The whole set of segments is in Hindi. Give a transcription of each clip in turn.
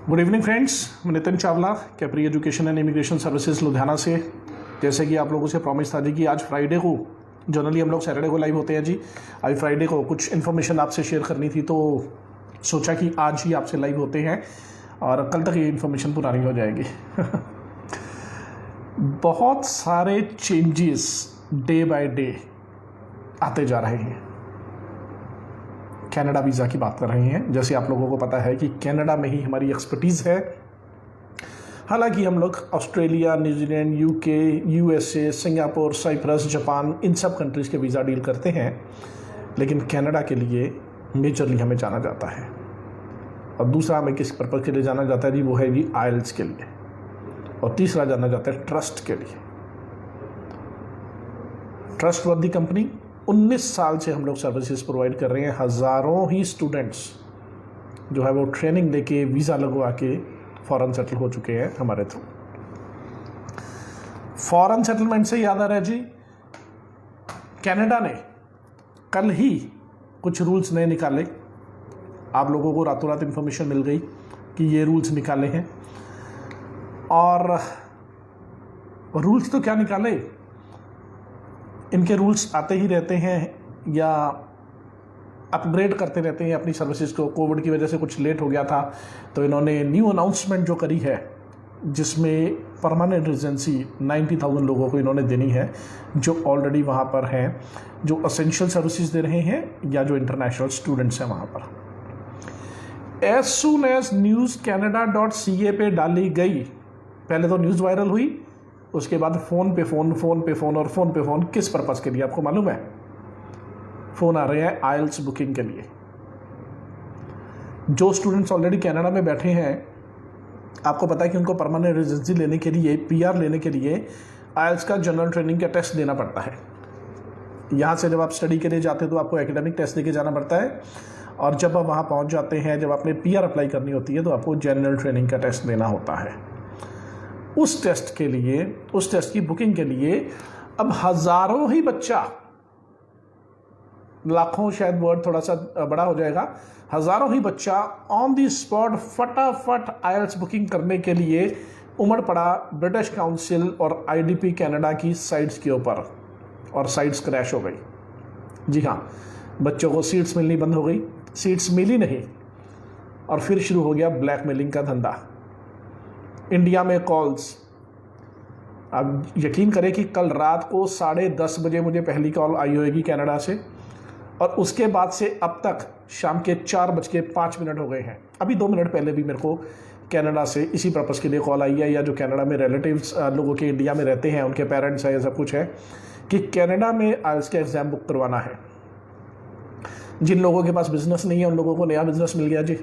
गुड इवनिंग फ्रेंड्स, मैं Nitin Chawla, Capri education and immigration services Ludhiana से। जैसे कि आप लोगों से प्रॉमिस था जी कि आज फ्राइडे को, जनरली हम लोग सैटरडे को लाइव होते हैं जी, आज फ्राइडे को कुछ इन्फॉर्मेशन आपसे शेयर करनी थी, तो सोचा कि आज ही आपसे लाइव होते हैं और कल तक ये इन्फॉर्मेशन पुरानी हो जाएगी। बहुत सारे चेंजेस डे बाय डे आते जा रहे हैं। कनाडा वीज़ा की बात कर रहे हैं। जैसे आप लोगों को पता है कि कनाडा में ही हमारी एक्सपर्टीज़ है। हालांकि हम लोग Australia, New Zealand, UK, USA, Singapore, Cyprus, Japan, इन सब कंट्रीज़ के वीज़ा डील करते हैं, लेकिन कनाडा के लिए मेजरली हमें जाना जाता है। और दूसरा हमें किस पर्पज़ के लिए जाना जाता है जी, वो है जी आइल्स के लिए। और तीसरा जाना जाता है ट्रस्ट के लिए। ट्रस्टवर्दी कंपनी, 19 साल से हम लोग सर्विसेज प्रोवाइड कर रहे हैं। हज़ारों ही स्टूडेंट्स जो है वो ट्रेनिंग लेके वीज़ा लगवा के फॉरेन सेटल हो चुके हैं हमारे थ्रू। फॉरेन सेटलमेंट से याद आ रहा है जी, कनाडा ने कल ही कुछ रूल्स नए निकाले। आप लोगों को रातों रात इन्फॉर्मेशन मिल गई कि ये रूल्स निकाले हैं। और रूल्स तो क्या निकाले, इनके रूल्स आते ही रहते हैं या अपग्रेड करते रहते हैं अपनी सर्विसेज को। कोविड की वजह से कुछ लेट हो गया था, तो इन्होंने न्यू अनाउंसमेंट जो करी है, जिसमें परमानेंट रेजिडेंसी 90,000 लोगों को इन्होंने देनी है, जो ऑलरेडी वहाँ पर हैं, जो असेंशियल सर्विसेज दे रहे हैं या जो इंटरनेशनल स्टूडेंट्स हैं वहाँ पर। As soon as news canada.ca पे डाली गई, पहले तो न्यूज़ वायरल हुई, उसके बाद फ़ोन पे फ़ोन और फ़ोन पे फ़ोन। किस पर्पज़ के लिए आपको मालूम है? फ़ोन आ रहे हैं आइल्स बुकिंग के लिए। जो स्टूडेंट्स ऑलरेडी कनाडा में बैठे हैं, आपको पता है कि उनको परमानेंट रेजिडेंसी लेने के लिए, पीआर लेने के लिए आइल्स का जनरल ट्रेनिंग का टेस्ट देना पड़ता है। यहाँ से जब आप स्टडी के लिए जाते हैं तो आपको एकेडमिक टेस्ट देके जाना पड़ता है, और जब आप वहाँ पहुँच जाते हैं, जब आपने पीआर अप्लाई करनी होती है, तो आपको जनरल ट्रेनिंग का टेस्ट देना होता है। उस टेस्ट के लिए, उस टेस्ट की बुकिंग के लिए अब हज़ारों ही बच्चा, लाखों शायद वर्ड थोड़ा सा बड़ा हो जाएगा, हज़ारों ही बच्चा ऑन दी स्पॉट फटाफट आइल्स बुकिंग करने के लिए उमड़ पड़ा ब्रिटिश काउंसिल और आईडीपी कनाडा की साइट्स के ऊपर, और साइट्स क्रैश हो गई। जी हाँ, बच्चों को सीट्स मिलनी बंद हो गई, सीट्स मिली नहीं, और फिर शुरू हो गया ब्लैकमेलिंग का धंधा। इंडिया में कॉल्स, अब यकीन करें कि कल रात को 10:30 बजे मुझे पहली कॉल आई होगी कनाडा से, और उसके बाद से अब तक शाम के 4:05 हो गए हैं। अभी 2 मिनट पहले भी मेरे को कनाडा से इसी पर्पज़ के लिए कॉल आई है, या जो कनाडा में रिलेटिव्स लोगों के इंडिया में रहते हैं, उनके पेरेंट्स हैं, ये सब कुछ है कि कनाडा में आइल्स का एग्ज़ाम बुक करवाना है। जिन लोगों के पास बिजनेस नहीं है, उन लोगों को नया बिजनेस मिल गया जी।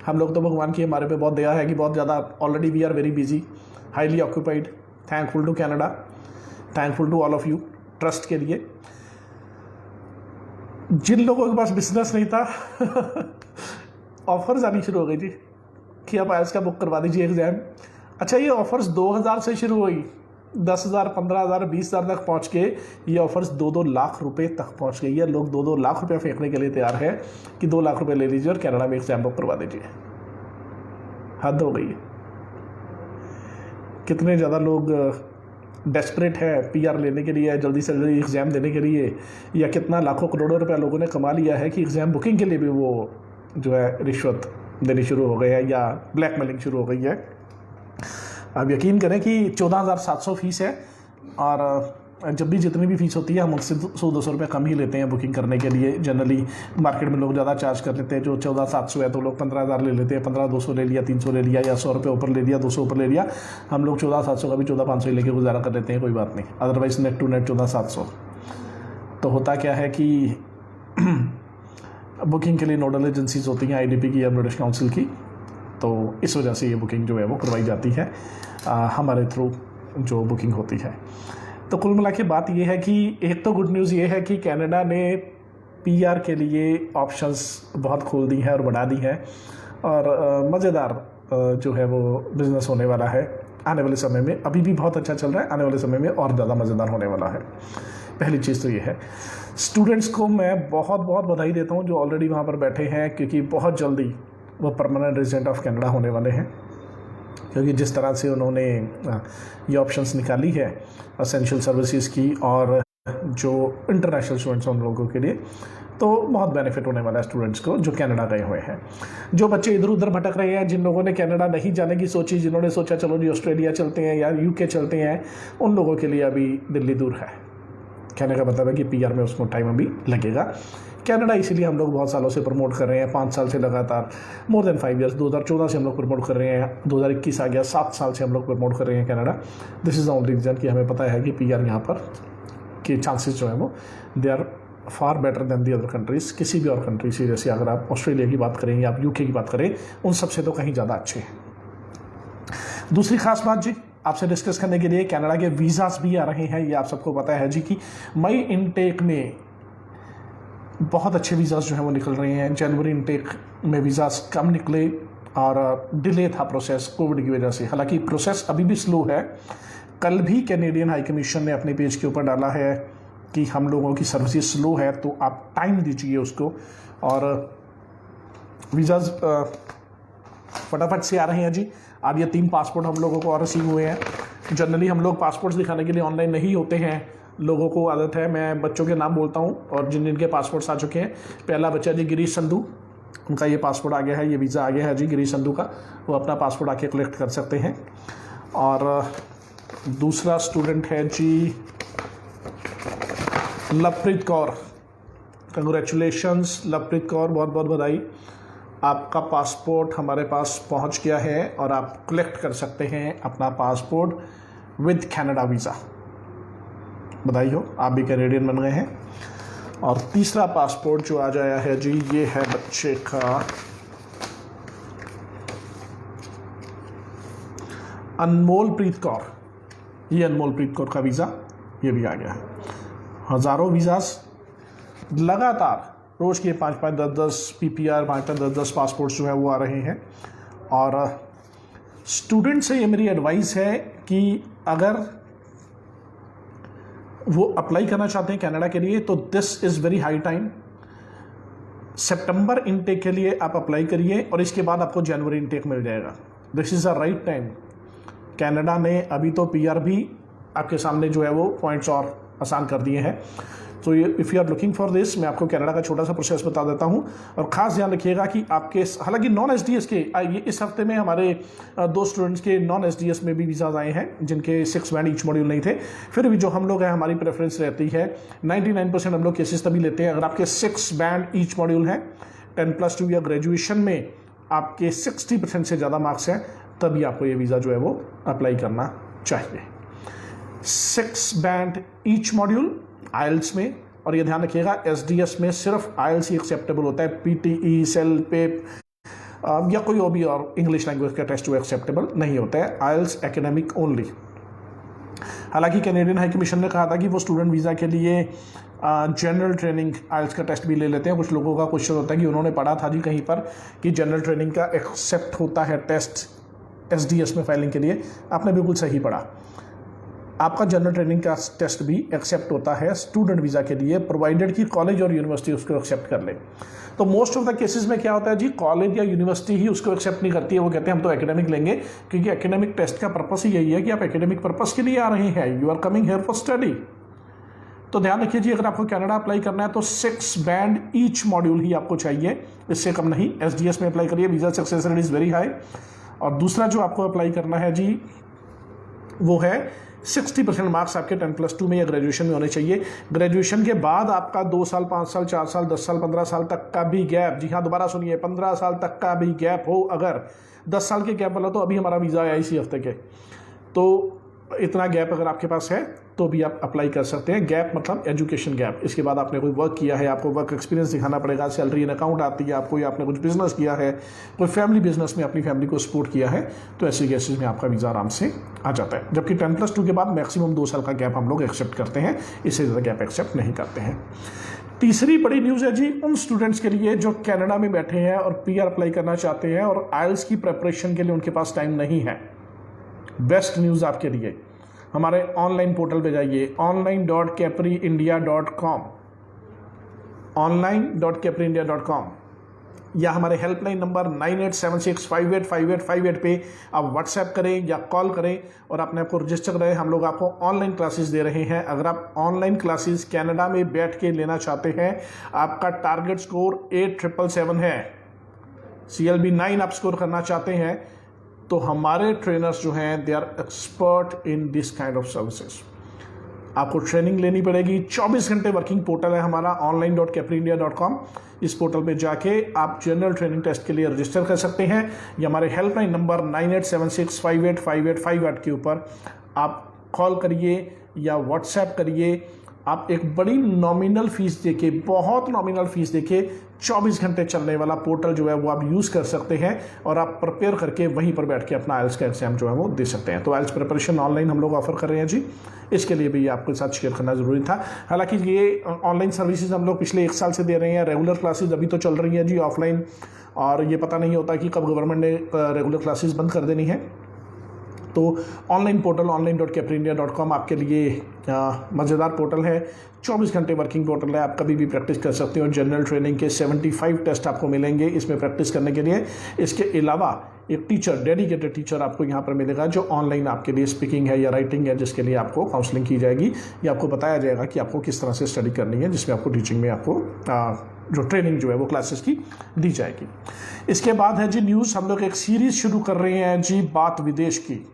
हम लोग तो भगवान की हमारे पे बहुत दया है कि बहुत ज़्यादा already we are very busy, highly occupied. Thankful to Canada, thankful to all of you trust के लिए। जिन लोगों के पास बिजनेस नहीं था ऑफर्स आनी शुरू हो गई जी कि आप आइल्स का बुक करवा दीजिए एग्ज़ाम। अच्छा, ये ऑफर्स 2,000 से शुरू हुई, 10,000, 15,000, 20,000 तक पहुंच के ये ऑफर्स 2-2 लाख रुपए तक पहुंच गई है। लोग 2-2 लाख रुपए फेंकने के लिए तैयार है कि 2 लाख रुपए ले लीजिए और कनाडा में एग्जाम बुक करवा दीजिए। हद हो गई है। कितने ज़्यादा लोग डेस्परेट है पीआर लेने के लिए, जल्दी से जल्दी एग्ज़ाम देने के लिए, या कितना लाखों करोड़ों रुपया लोगों ने कमा लिया है कि एग्ज़ाम बुकिंग के लिए भी वो जो है रिश्वत देनी शुरू हो गई है या ब्लैकमेलिंग शुरू हो गई है। अब यकीन करें कि 14,700 फीस है, और जब भी जितनी भी फीस होती है हम उससे 100-200 रुपये कम ही लेते हैं बुकिंग करने के लिए। जनरली मार्केट में लोग ज़्यादा चार्ज कर लेते हैं। जो 14,700 है तो लोग 15,000 ले लेते हैं, 15,200 ले लिया, 300 ले लिया, या 100 रुपये ऊपर ले लिया, 200 ऊपर ले लिया। हम लोग 14,700 का भी 14,500 लेके गुजारा कर लेते हैं, कोई बात नहीं। Otherwise net to net 14,700। तो होता क्या है कि बुकिंग के लिए नोडल एजेंसीज होती हैं आईडीपी की या ब्रिटिश काउंसिल की, तो इस वजह से ये बुकिंग जो है वो करवाई जाती है हमारे थ्रू जो बुकिंग होती है। तो कुल मिला के बात ये है कि एक तो गुड न्यूज़ ये है कि कनाडा ने पीआर के लिए ऑप्शंस बहुत खोल दी हैं और बढ़ा दी हैं, और मज़ेदार जो है वो बिज़नेस होने वाला है आने वाले समय में। अभी भी बहुत अच्छा चल रहा है, आने वाले समय में और ज़्यादा मज़ेदार होने वाला है। पहली चीज़ तो ये है। स्टूडेंट्स को मैं बहुत बहुत बधाई देता हूँ जो ऑलरेडी वहाँ पर बैठे हैं, क्योंकि बहुत जल्दी वो परमानेंट रेजिडेंट ऑफ कनाडा होने वाले हैं, क्योंकि जिस तरह से उन्होंने ये ऑप्शंस निकाली है असेंशियल सर्विसेज की और जो इंटरनेशनल स्टूडेंट्स हैं उन लोगों के लिए, तो बहुत बेनिफिट होने वाला है स्टूडेंट्स को जो कनाडा गए हुए हैं। जो बच्चे इधर उधर भटक रहे हैं, जिन लोगों ने कनाडा नहीं जाने की सोची, जिन्होंने सोचा चलो जी ऑस्ट्रेलिया चलते हैं या यूके चलते हैं, उन लोगों के लिए अभी दिल्ली दूर है। कहने का मतलब है कि पीआर में उसको टाइम अभी लगेगा। कनाडा इसीलिए हम लोग बहुत सालों से प्रमोट कर रहे हैं, 5 साल से लगातार, मोर देन 5 ईयर्स, 2014 से हम लोग प्रमोट कर रहे हैं, 2021 आ गया, 7 साल से हम लोग प्रमोट कर रहे हैं Canada. This is the only reason कि हमें पता है कि पीआर यहाँ पर के चांसेस जो है वो they are far better than the other countries. किसी भी और कंट्री से, जैसे अगर आप ऑस्ट्रेलिया की बात करें या आप यूके की बात करें, उन सबसे तो कहीं ज़्यादा अच्छे हैं। दूसरी खास बात जी आपसे डिस्कस करने के लिए, कनाडा के वीज़ास भी आ रहे हैं। ये आप सबको पता है जी कि मई इनटेक में बहुत अच्छे वीज़ास जो हैं वो निकल रहे हैं। जनवरी इनटेक में वीज़ास कम निकले और डिले था प्रोसेस कोविड की वजह से। हालांकि प्रोसेस अभी भी स्लो है। कल भी कैनेडियन हाई कमीशन ने अपने पेज के ऊपर डाला है कि हम लोगों की सर्विसेज स्लो है, तो आप टाइम दीजिए उसको, और वीज़ाज फटाफट से आ रहे हैं जी। अब ये 3 पासपोर्ट हम लोगों को और रिसीव हुए हैं। जनरली हम लोग पासपोर्ट्स दिखाने के लिए ऑनलाइन नहीं होते हैं, लोगों को आदत है। मैं बच्चों के नाम बोलता हूँ और जिन जिनके पासपोर्ट्स आ चुके हैं। पहला बच्चा जी गिरीश संधू, उनका ये पासपोर्ट आ गया है, ये वीज़ा आ गया है जी गिरीश संधू का, वो अपना पासपोर्ट आके कलेक्ट कर सकते हैं। और दूसरा स्टूडेंट है जी लवप्रीत कौर। कंग्रेचुलेशंस लवप्रीत कौर, बहुत बहुत बधाई, आपका पासपोर्ट हमारे पास पहुंच गया है और आप कलेक्ट कर सकते हैं अपना पासपोर्ट विद कनाडा वीज़ा। बधाई हो, आप भी कैनेडियन बन गए हैं। और तीसरा पासपोर्ट जो आ जाया है जी, ये है बच्चे का अनमोल प्रीत कौर। ये अनमोल प्रीत कौर का वीज़ा ये भी आ गया है। हज़ारों वीज़ास लगातार रोज़ के 5-5, 10-10 पीपीआर, 5-5, 10-10 पासपोर्ट्स जो है वो आ रहे हैं। और स्टूडेंट से ये मेरी एडवाइस है कि अगर वो अप्लाई करना चाहते हैं कनाडा के लिए, तो this is very high time. September intake के लिए आप अप्लाई करिए और इसके बाद आपको जनवरी इनटेक मिल जाएगा। This is the right time. Canada ने अभी तो पीआर भी आपके सामने जो है वो पॉइंट्स और आसान कर दिए हैं। तो if you are looking for this, मैं आपको कनाडा का छोटा सा प्रोसेस बता देता हूँ। और ख़ास ध्यान रखिएगा कि आपके, हालांकि नॉन एसडीएस के ये इस हफ्ते में हमारे 2 स्टूडेंट्स के नॉन एसडीएस में भी वीज़ाज आए हैं, जिनके 6 बैंड ईच मॉड्यूल नहीं थे। फिर भी जो हम लोग हैं, हमारी प्रेफरेंस रहती है 99% हम लोग केसेस तभी लेते हैं अगर आपके 6 बैंड ईच मॉड्यूल हैं, 10+2 या ग्रेजुएशन में आपके 60% से ज़्यादा मार्क्स हैं, तभी आपको ये वीज़ा जो है वो अप्लाई करना चाहिए। 6 बैंड ईच मॉड्यूल आइल्स में, और ये ध्यान रखिएगा एसडीएस में सिर्फ आइल्स ही एक्सेप्टेबल होता है। पीटीई, सेल, पेप या कोई और भी और इंग्लिश लैंग्वेज का टेस्ट वो एक्सेप्टेबल नहीं होता है। आइल्स एकेडमिक ओनली। हालांकि कैनेडियन हाई कमीशन ने कहा था कि वो स्टूडेंट वीज़ा के लिए जनरल ट्रेनिंग आइल्स का टेस्ट भी ले लेते हैं। कुछ लोगों का क्वेश्चन होता है कि उन्होंने पढ़ा था जी कहीं पर कि जनरल ट्रेनिंग का एक्सेप्ट होता है टेस्ट एसडीएस में फाइलिंग के लिए। आपने बिल्कुल सही पढ़ा, आपका जनरल ट्रेनिंग का टेस्ट भी एक्सेप्ट होता है स्टूडेंट वीज़ा के लिए, प्रोवाइडेड कि कॉलेज और यूनिवर्सिटी उसको एक्सेप्ट कर ले। तो मोस्ट ऑफ द केसेस में क्या होता है जी, कॉलेज या यूनिवर्सिटी ही उसको एक्सेप्ट नहीं करती है। वो कहते हैं हम तो एकेडमिक लेंगे, क्योंकि एकेडमिक टेस्ट का पर्पस ही यही है कि आप एकेडमिक पर्पस के लिए आ रहे हैं, you are coming here for study. तो ध्यान रखिए जी, अगर आपको कनाडा अप्लाई करना है तो 6 बैंड ईच मॉड्यूल ही आपको चाहिए, इससे कम नहीं। एसडीएस में अप्लाई करिए, visa success rate is very high. और दूसरा जो आपको अप्लाई करना है जी, वो है 60% मार्क्स आपके 10+2 में या ग्रेजुएशन में होने चाहिए। ग्रेजुएशन के बाद आपका 2 साल, 5 साल, 4 साल, 10 साल, 15 साल तक का भी गैप, जी हाँ दोबारा सुनिए, 15 साल तक का भी गैप हो, अगर 10 साल के गैप वाला, तो अभी हमारा वीज़ा आया इसी हफ्ते के, तो इतना गैप अगर आपके पास है तो भी आप अप्लाई कर सकते हैं। गैप मतलब एजुकेशन गैप, इसके बाद आपने कोई वर्क किया है, आपको वर्क एक्सपीरियंस दिखाना पड़ेगा, सैलरी इन अकाउंट आती है आपको, या आपने कुछ बिजनेस किया है, कोई फैमिली बिजनेस में अपनी फैमिली को सपोर्ट किया है, तो ऐसे केसेस में आपका वीज़ा आराम से आ जाता है। जबकि 10+2 के बाद मैक्सिमम 2 साल का गैप हम लोग एक्सेप्ट करते हैं, इससे ज़्यादा गैप एक्सेप्ट नहीं करते हैं। तीसरी बड़ी न्यूज़ है जी उन स्टूडेंट्स के लिए जो कनाडा में बैठे हैं और पीआर अप्लाई करना चाहते हैं और आइल्स की प्रेपरेशन के लिए उनके पास टाइम नहीं है। बेस्ट न्यूज़ आपके लिए, हमारे ऑनलाइन पोर्टल पे जाइए, online.capryindia.com, online.capryindia.com। या हमारे हेल्पलाइन नंबर 9876585858 पे आप व्हाट्सएप करें या कॉल करें और अपने आप को रजिस्टर करें। हम लोग आपको ऑनलाइन क्लासेस दे रहे हैं। अगर आप ऑनलाइन क्लासेस कनाडा में बैठ के लेना चाहते हैं, आपका टारगेट स्कोर 8777 है, CLB 9 आप स्कोर करना चाहते हैं, तो हमारे ट्रेनर्स जो हैं they are expert in this kind of services. आपको ट्रेनिंग लेनी पड़ेगी। 24 घंटे वर्किंग पोर्टल है हमारा online.caprindia.com। इस पोर्टल पे जाके आप जनरल ट्रेनिंग टेस्ट के लिए रजिस्टर कर सकते हैं या हमारे हेल्पलाइन नंबर 9876585858 के ऊपर आप कॉल करिए या व्हाट्सएप करिए। आप एक बड़ी नॉमिनल फीस देके, बहुत नॉमिनल फीस देके 24 घंटे चलने वाला पोर्टल जो है वो आप यूज़ कर सकते हैं और आप प्रिपेयर करके वहीं पर बैठ के अपना आइल्स का एग्जाम जो है वो दे सकते हैं। तो आइल्स प्रिपरेशन ऑनलाइन हम लोग ऑफर कर रहे हैं जी, इसके लिए भी आपके साथ शेयर करना ज़रूरी था। हालांकि ये ऑनलाइन सर्विसेज हम लोग पिछले 1 साल से दे रहे हैं। रेगुलर क्लासेज अभी तो चल रही है जी ऑफलाइन, और ये पता नहीं होता कि कब गवर्नमेंट ने रेगुलर क्लासेज बंद कर देनी है। तो ऑनलाइन पोर्टल online.caprindia.com आपके लिए मज़ेदार पोर्टल है। 24 घंटे वर्किंग पोर्टल है, आप कभी भी प्रैक्टिस कर सकते हो। जनरल ट्रेनिंग के 75 टेस्ट आपको मिलेंगे इसमें प्रैक्टिस करने के लिए। इसके अलावा एक टीचर, डेडिकेटेड टीचर आपको यहाँ पर मिलेगा जो ऑनलाइन आपके लिए स्पीकिंग है या राइटिंग है, जिसके लिए आपको काउंसलिंग की जाएगी या आपको बताया जाएगा कि आपको किस तरह से स्टडी करनी है, जिसमें आपको टीचिंग में आपको जो ट्रेनिंग जो है वो क्लासेस की दी जाएगी। इसके बाद है जी न्यूज़। हम लोग एक सीरीज़ शुरू कर रहे हैं जी, बात विदेश की।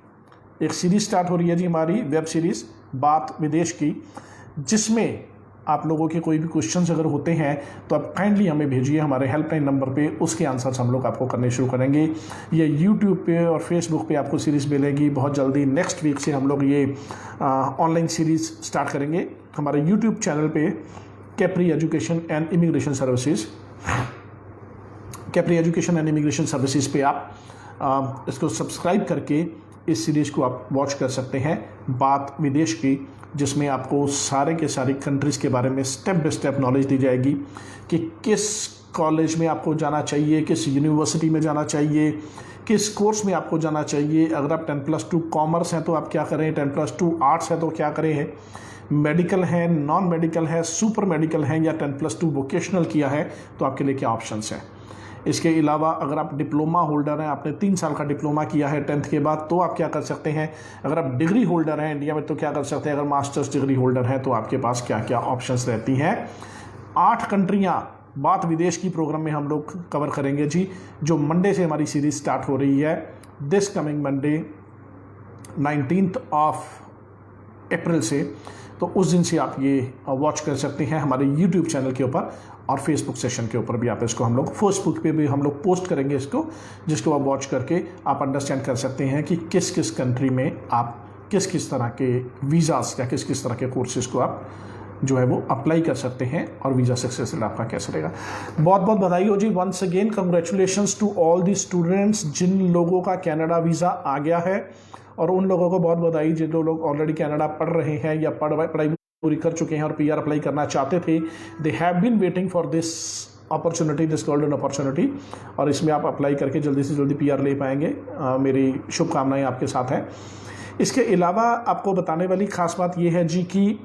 एक सीरीज़ स्टार्ट हो रही है जी हमारी वेब सीरीज़ बात विदेश की, जिसमें आप लोगों के कोई भी क्वेश्चंस अगर होते हैं तो आप काइंडली हमें भेजिए हमारे हेल्पलाइन नंबर पे, उसके आंसर्स हम लोग आपको करने शुरू करेंगे। ये यूट्यूब पे और फेसबुक पे आपको सीरीज़ मिलेगी बहुत जल्दी। नेक्स्ट वीक से हम लोग ये ऑनलाइन सीरीज़ स्टार्ट करेंगे हमारे यूट्यूब चैनल पे, Capri education and immigration services. Capri education and immigration services पे आप इसको सब्सक्राइब करके इस सीरीज़ को आप वॉच कर सकते हैं, बात विदेश की, जिसमें आपको सारे के सारे कंट्रीज़ के बारे में स्टेप बाय स्टेप नॉलेज दी जाएगी कि किस कॉलेज में आपको जाना चाहिए, किस यूनिवर्सिटी में जाना चाहिए, किस कोर्स में आपको जाना चाहिए। अगर आप 10+2 कॉमर्स हैं तो आप क्या करें, 10+2 आर्ट्स है तो क्या करें, मेडिकल है, नॉन मेडिकल है, सुपर मेडिकल है, या 10+2 वोकेशनल किया है तो आपके लिए क्या ऑप्शंस हैं। इसके अलावा अगर आप डिप्लोमा होल्डर हैं, आपने 3 साल का डिप्लोमा किया है 10th के बाद, तो आप क्या कर सकते हैं। अगर आप डिग्री होल्डर हैं इंडिया में तो क्या कर सकते हैं। अगर मास्टर्स डिग्री होल्डर हैं तो आपके पास क्या क्या ऑप्शंस रहती हैं। 8 कंट्रियां बात विदेश की प्रोग्राम में हम लोग कवर करेंगे जी, जो मंडे से हमारी सीरीज स्टार्ट हो रही है। दिस कमिंग मंडे 19th अप्रैल से, तो उस दिन से आप ये वॉच कर सकते हैं हमारे यूट्यूब चैनल के ऊपर, और फेसबुक सेशन के ऊपर भी आप इसको, हम लोग फेसबुक पे भी हम लोग पोस्ट करेंगे इसको, जिसको आप वॉच करके आप अंडरस्टैंड कर सकते हैं कि किस किस कंट्री में आप किस किस तरह के वीज़ास या किस किस तरह के कोर्सेज को आप जो है वो अप्लाई कर सकते हैं और वीज़ा सक्सेसफुल आपका कैसे रहेगा। बहुत बहुत बधाई हो जी, once again congratulations to all the students जिन लोगों का कनाडा वीज़ा आ गया है, और उन लोगों को बहुत बधाई जिन लोग ऑलरेडी कनाडा पढ़ रहे हैं या पढ़ाई पूरी कर चुके हैं और PR अप्लाई करना चाहते थे। They have been waiting for this opportunity, this golden opportunity, और इसमें आप अप्लाई करके जल्दी से जल्दी PR ले पाएंगे। मेरी शुभकामनाएं आपके साथ हैं। इसके अलावा आपको बताने वाली खास बात यह है जी कि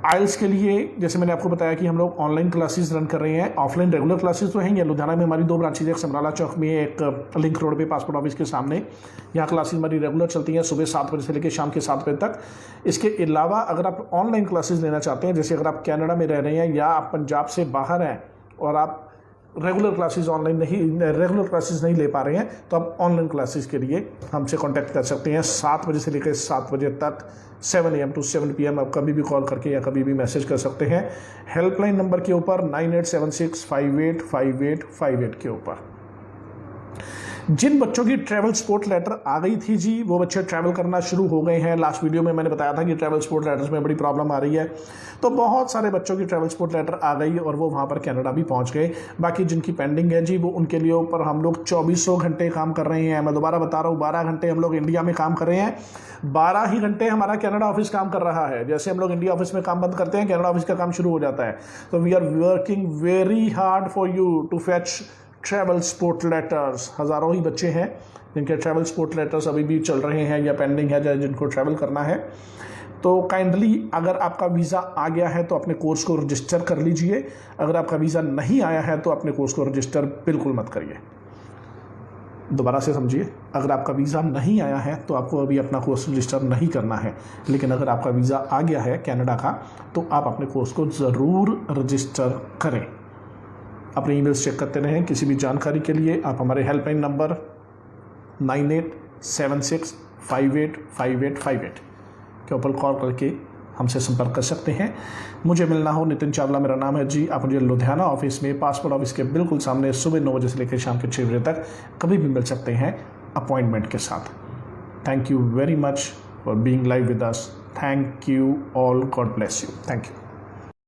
आइल्स के लिए जैसे मैंने आपको बताया कि हम लोग ऑनलाइन क्लासेस रन कर रहे हैं। ऑफलाइन रेगुलर क्लासेस तो हैं, या लुधियाना में हमारी 2 ब्रांचेज, एक समराला चौक में, एक लिंक रोड पे पासपोर्ट ऑफिस के सामने। यहाँ क्लासेस हमारी रेगुलर चलती हैं सुबह 7 बजे से लेकर शाम के 7 बजे तक। इसके अलावा अगर आप ऑनलाइन क्लासेस लेना चाहते हैं, जैसे अगर आप कनाडा में रह रहे हैं या आप पंजाब से बाहर हैं और आप रेगुलर क्लासेस नहीं ले पा रहे हैं, तो आप ऑनलाइन क्लासेस के लिए हमसे कांटेक्ट कर सकते हैं 7 बजे से लेकर 7 बजे तक, 7 AM to 7 PM। आप कभी भी कॉल करके या कभी भी मैसेज कर सकते हैं हेल्पलाइन नंबर के ऊपर 9876585858 के ऊपर। जिन बच्चों की ट्रैवल सपोर्ट लेटर आ गई थी जी, वो बच्चे ट्रैवल करना शुरू हो गए हैं। लास्ट वीडियो में मैंने बताया था कि ट्रैवल सपोर्ट लेटर्स में बड़ी प्रॉब्लम आ रही है, तो बहुत सारे बच्चों की ट्रैवल सपोर्ट लेटर आ गई और वो वहाँ पर कनाडा भी पहुँच गए। बाकी जिनकी पेंडिंग है जी, वो उनके लिए ऊपर हम लोग 2400 घंटे काम कर रहे हैं। मैं दोबारा बता रहा हूँ, 12 घंटे हम लोग इंडिया में काम कर रहे हैं, 12 ही घंटे हमारा कनाडा ऑफिस काम कर रहा है। जैसे हम लोग इंडिया ऑफिस में काम बंद करते हैं, कनाडा ऑफिस का काम शुरू हो जाता है। तो we are working very hard for you to fetch travel support letters. हज़ारों ही बच्चे हैं जिनके ट्रैवल सपोर्ट लेटर्स अभी भी चल रहे हैं या पेंडिंग है, जिनको ट्रैवल करना है। तो काइंडली अगर आपका वीज़ा आ गया है तो अपने कोर्स को रजिस्टर कर लीजिए, अगर आपका वीज़ा नहीं आया है तो अपने कोर्स को रजिस्टर बिल्कुल मत करिए। दोबारा से समझिए, अगर आपका वीज़ा नहीं आया है तो आपको अभी अपना कोर्स रजिस्टर नहीं करना है, लेकिन अगर आपका वीज़ा आ गया है कनाडा का तो आप अपने कोर्स को ज़रूर रजिस्टर करें। अपने ईमेल्स चेक करते रहें। किसी भी जानकारी के लिए आप हमारे हेल्पलाइन नंबर 9876585858 के ऊपर कॉल करके हमसे संपर्क कर सकते हैं। मुझे मिलना हो, नितिन चावला मेरा नाम है जी। आप मुझे लुधियाना ऑफिस में पासपोर्ट ऑफिस के बिल्कुल सामने सुबह 9 बजे से लेकर शाम के 6 बजे तक कभी भी मिल सकते हैं अपॉइंटमेंट के साथ। Thank you very much for being live with us. Thank you all, God bless you. Thank you.